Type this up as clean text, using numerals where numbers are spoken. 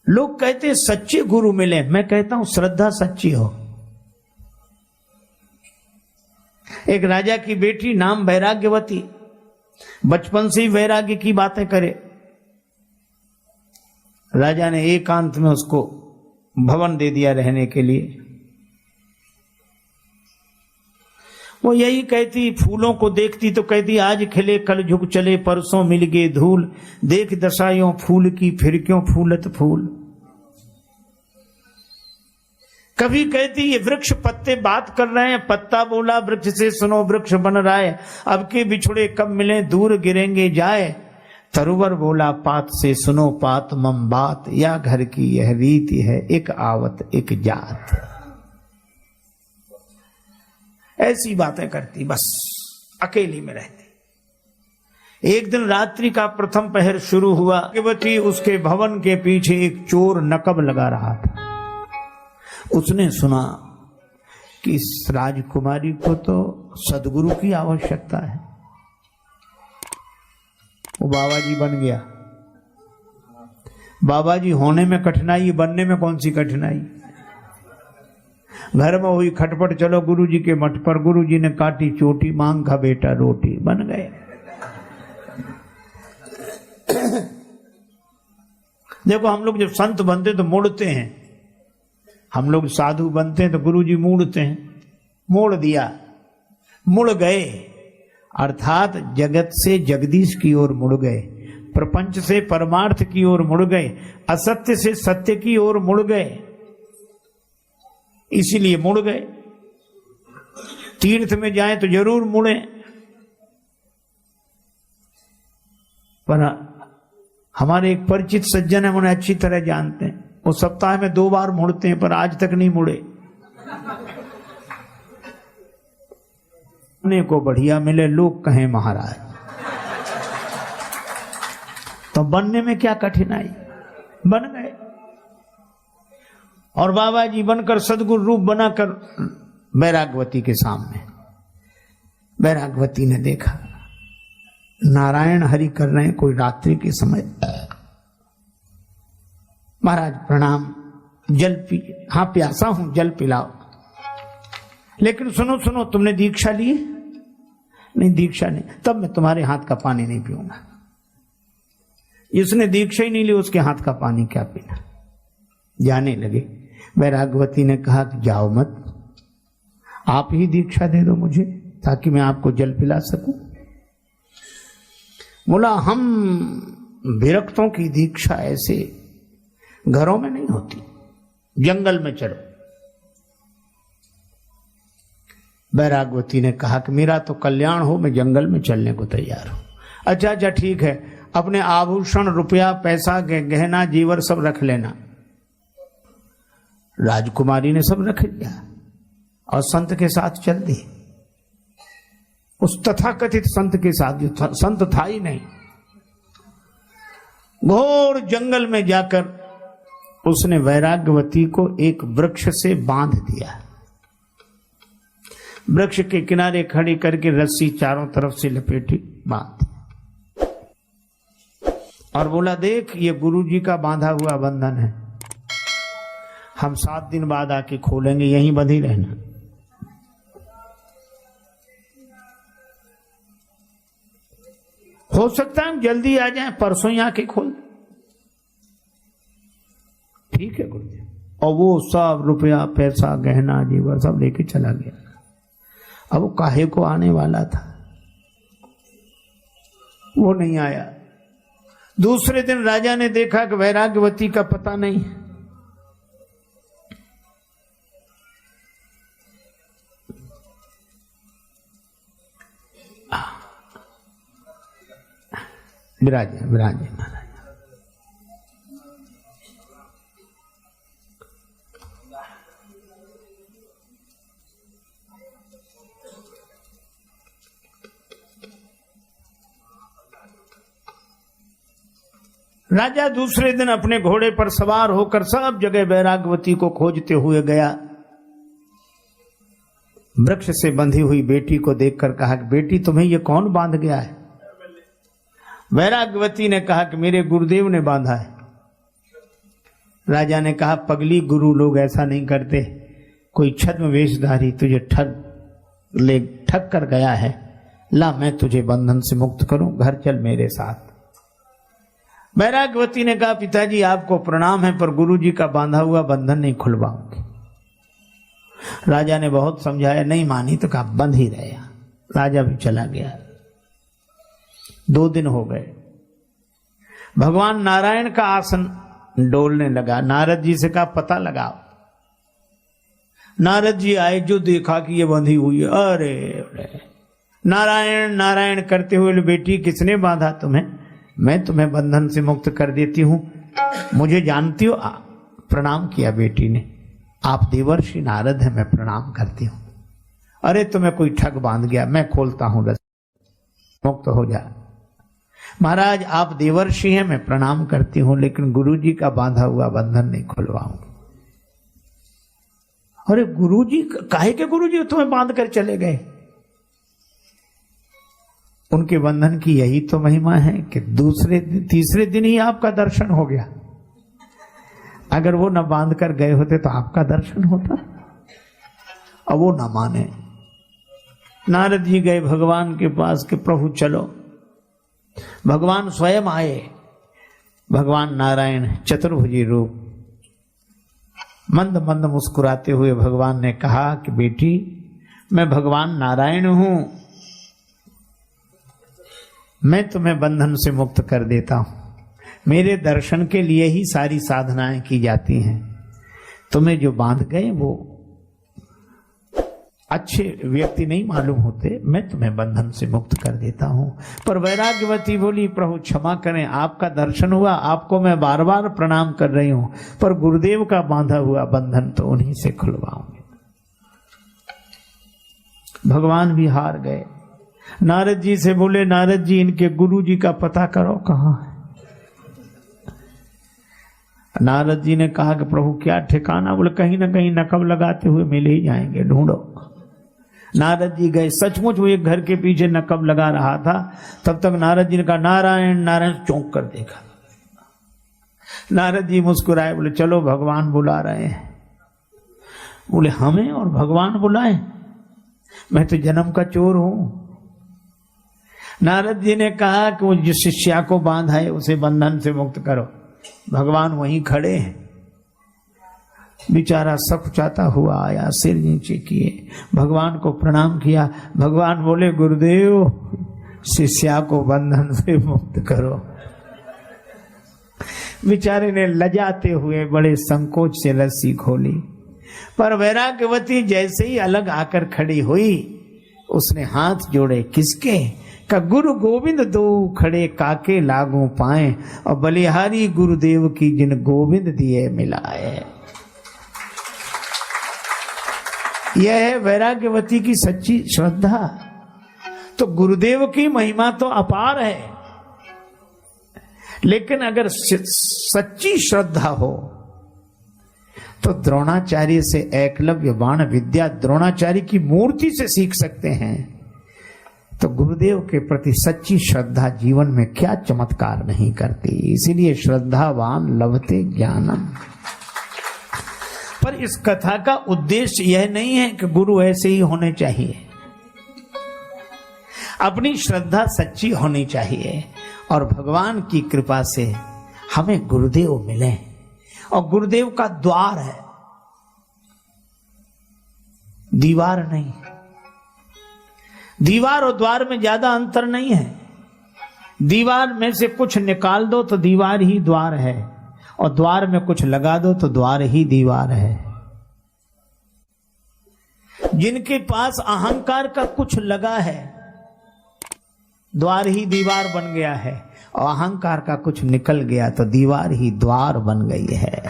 लोग कहते सच्चे गुरु मिले, मैं कहता हूं श्रद्धा सच्ची हो। एक राजा की बेटी नाम वैराग्यवती, बचपन से ही वैराग्य की बातें करे। राजा ने एकांत में उसको भवन दे दिया रहने के लिए। वो यही कहती, फूलों को देखती तो कहती आज खिले कल झुक चले, परसों मिल गए धूल, देख दशायों फूल की फिर क्यों फूलत फूल। कभी कहती ये वृक्ष पत्ते बात कर रहे हैं, पत्ता बोला वृक्ष से सुनो वृक्ष बन रहा है, अब के बिछुड़े कब मिले दूर गिरेंगे जाए। तरुवर बोला पात से सुनो पात मम बात, या घर की यह रीति है एक आवत एक जात। ऐसी बातें करती, बस अकेली में रहती। एक दिन रात्रि का प्रथम पहर शुरू हुआ, युवती उसके भवन के पीछे एक चोर नकब लगा रहा था। उसने सुना कि इस राजकुमारी को तो सदगुरु की आवश्यकता है। वो बाबा जी बन गया। बाबा जी होने में कठिनाई, बनने में कौन सी कठिनाई। घर में हुई खटपट, चलो गुरु जी के मठ पर, गुरु जी ने काटी चोटी, मांग खा बेटा रोटी, बन गए। देखो हम लोग जब संत बनते तो मुड़ते हैं, हम लोग साधु बनते हैं तो गुरु जी मूड़ते हैं। मोड़ दिया, मुड़ गए, अर्थात जगत से जगदीश की ओर मुड़ गए, प्रपंच से परमार्थ की ओर मुड़ गए, असत्य से सत्य की ओर मुड़ गए। इसीलिए मुड़ गए। तीर्थ में जाएं तो जरूर मुड़े, पर हमारे एक परिचित सज्जन है, उन्हें अच्छी तरह जानते हैं, वो सप्ताह में 2 बार मुड़ते हैं, पर आज तक नहीं मुड़े। अपने को बढ़िया मिले, लोग कहें महाराज, तो बनने में क्या कठिनाई, बन गए। और बाबा जी बनकर सदगुरु रूप बनाकर वैराग्यवती के सामने, वैराग्यवती ने देखा नारायण हरि कर रहे हैं कोई रात्रि के समय। महाराज प्रणाम, जल पी। हाँ प्यासा हूं, जल पिलाओ। लेकिन सुनो सुनो, तुमने दीक्षा ली? नहीं दीक्षा नहीं। तब मैं तुम्हारे हाथ का पानी नहीं पीऊंगा। जिसने दीक्षा ही नहीं ली उसके हाथ का पानी क्या पीना। जाने लगे। वैराग्यवती ने कहा कि जाओ मत, आप ही दीक्षा दे दो मुझे ताकि मैं आपको जल पिला सकूं। बोला हम विरक्तों की दीक्षा ऐसे घरों में नहीं होती, जंगल में चलो। वैराग्यवती ने कहा कि मेरा तो कल्याण हो, मैं जंगल में चलने को तैयार हूं। अच्छा अच्छा ठीक है, अपने आभूषण रुपया पैसा गहना जीवर सब रख लेना। राजकुमारी ने सब रख लिया और संत के साथ चल दी। उस तथाकथित संत के साथ, जो संत था ही नहीं। घोर जंगल में जाकर उसने वैराग्यवती को एक वृक्ष से बांध दिया। वृक्ष के किनारे खड़ी करके रस्सी चारों तरफ से लपेटी, बांध दी और बोला देख ये गुरु जी का बांधा हुआ बंधन है, हम 7 दिन बाद आके खोलेंगे, यहीं बंधी रहना। हो सकता है हम जल्दी आ जाएं, परसों ही आके खोल। ठीक है गुरुदेव। और वो सब रुपया पैसा गहना जीवर सब लेके चला गया। अब वो काहे को आने वाला था, वो नहीं आया। दूसरे दिन राजा ने देखा कि वैराग्यवती का पता नहीं। विराजे विराजे महाराज। राजा दूसरे दिन अपने घोड़े पर सवार होकर सब जगह वैराग्यवती को खोजते हुए गया। वृक्ष से बंधी हुई बेटी को देखकर कहा कि बेटी तुम्हें ये कौन बांध गया है? वैराग्यवती ने कहा कि मेरे गुरुदेव ने बांधा है। राजा ने कहा, पगली, गुरु लोग ऐसा नहीं करते। कोई छद्म वेशधारी तुझे ठग कर गया है, ला मैं तुझे बंधन से मुक्त करूं, घर चल मेरे साथ। वैराग्यवती ने कहा, पिताजी आपको प्रणाम है, पर गुरुजी का बांधा हुआ बंधन नहीं खुलवाऊंगी। राजा ने बहुत समझाया, नहीं मानी तो कहा बंध ही रहे। राजा भी चला गया। 2 दिन हो गए। भगवान नारायण का आसन डोलने लगा। नारद जी से कहा, पता लगाओ। नारद जी आए, जो देखा कि ये बंधी हुई है, अरे नारायण नारायण करते हुए, बेटी किसने बांधा तुम्हें? मैं तुम्हें बंधन से मुक्त कर देती हूं, मुझे जानती हो? प्रणाम किया बेटी ने। आप देवर्षि नारद हैं, मैं प्रणाम करती हूं। अरे तुम्हें कोई ठग बांध गया, मैं खोलता हूं रस्सी, मुक्त हो जा। महाराज आप देवर्षि हैं, मैं प्रणाम करती हूं, लेकिन गुरुजी का बांधा हुआ बंधन नहीं खुलवाऊंगी। अरे गुरुजी, काहे के गुरुजी तुम्हें बांध कर चले गए? उनके बंधन की यही तो महिमा है कि तीसरे दिन ही आपका दर्शन हो गया। अगर वो न बांध कर गए होते तो आपका दर्शन होता। अब वो न माने। नारद जी गए भगवान के पास कि प्रभु चलो। भगवान स्वयं आए। भगवान नारायण चतुर्भुजी रूप, मंद मंद मुस्कुराते हुए भगवान ने कहा कि बेटी, मैं भगवान नारायण हूं, मैं तुम्हें बंधन से मुक्त कर देता हूं। मेरे दर्शन के लिए ही सारी साधनाएं की जाती हैं। तुम्हें जो बांध गए वो अच्छे व्यक्ति नहीं मालूम होते, मैं तुम्हें बंधन से मुक्त कर देता हूं। पर वैराग्यवती बोली, प्रभु क्षमा करें, आपका दर्शन हुआ, आपको मैं बार बार प्रणाम कर रही हूं, पर गुरुदेव का बांधा हुआ बंधन तो उन्हीं से खुलवाऊंगी। भगवान भी हार गए। नारद जी से बोले, नारद जी इनके गुरु जी का पता करो कहां है। नारद जी ने कहा कि प्रभु क्या ठिकाना? बोले कहीं ना कहीं नकब लगाते हुए मिल ही जाएंगे, ढूंढो। नारद जी गए, सचमुच वो एक घर के पीछे नकब लगा रहा था। तब तक नारद जी ने कहा, नारायण नारायण, चौंक कर देखा। नारद जी मुस्कुराए, बोले चलो भगवान बुला रहे हैं। बोले हमें और भगवान बुलाए? मैं तो जन्म का चोर हूं। नारद जी ने कहा कि वो जिस शिष्या को बांधा है उसे बंधन से मुक्त करो। भगवान वहीं खड़े हैं। बेचारा सकुचाता हुआ आया, सिर नीचे किए, भगवान को प्रणाम किया। भगवान बोले, गुरुदेव शिष्या को बंधन से मुक्त करो। बेचारे ने लजाते हुए बड़े संकोच से रस्सी खोली, पर वैराग्यवती जैसे ही अलग आकर खड़ी हुई, उसने हाथ जोड़े। किसके? का गुरु गोविंद दो खड़े काके लागू पाए, और बलिहारी गुरुदेव की जिन गोविंद दिए मिलाए। यह है वैराग्यवती की सच्ची श्रद्धा। तो गुरुदेव की महिमा तो अपार है, लेकिन अगर सच्ची श्रद्धा हो तो द्रोणाचार्य से एकलव्य बाण विद्या द्रोणाचार्य की मूर्ति से सीख सकते हैं। तो गुरुदेव के प्रति सच्ची श्रद्धा जीवन में क्या चमत्कार नहीं करती। इसीलिए श्रद्धावान लभते ज्ञानम। पर इस कथा का उद्देश्य यह नहीं है कि गुरु ऐसे ही होने चाहिए। अपनी श्रद्धा सच्ची होनी चाहिए, और भगवान की कृपा से हमें गुरुदेव मिले। और गुरुदेव का द्वार है, दीवार नहीं। दीवार और द्वार में ज्यादा अंतर नहीं है। दीवार में से कुछ निकाल दो तो दीवार ही द्वार है, और द्वार में कुछ लगा दो तो द्वार ही दीवार है। जिनके पास अहंकार का कुछ लगा है, द्वार ही दीवार बन गया है, और अहंकार का कुछ निकल गया तो दीवार ही द्वार बन गई है।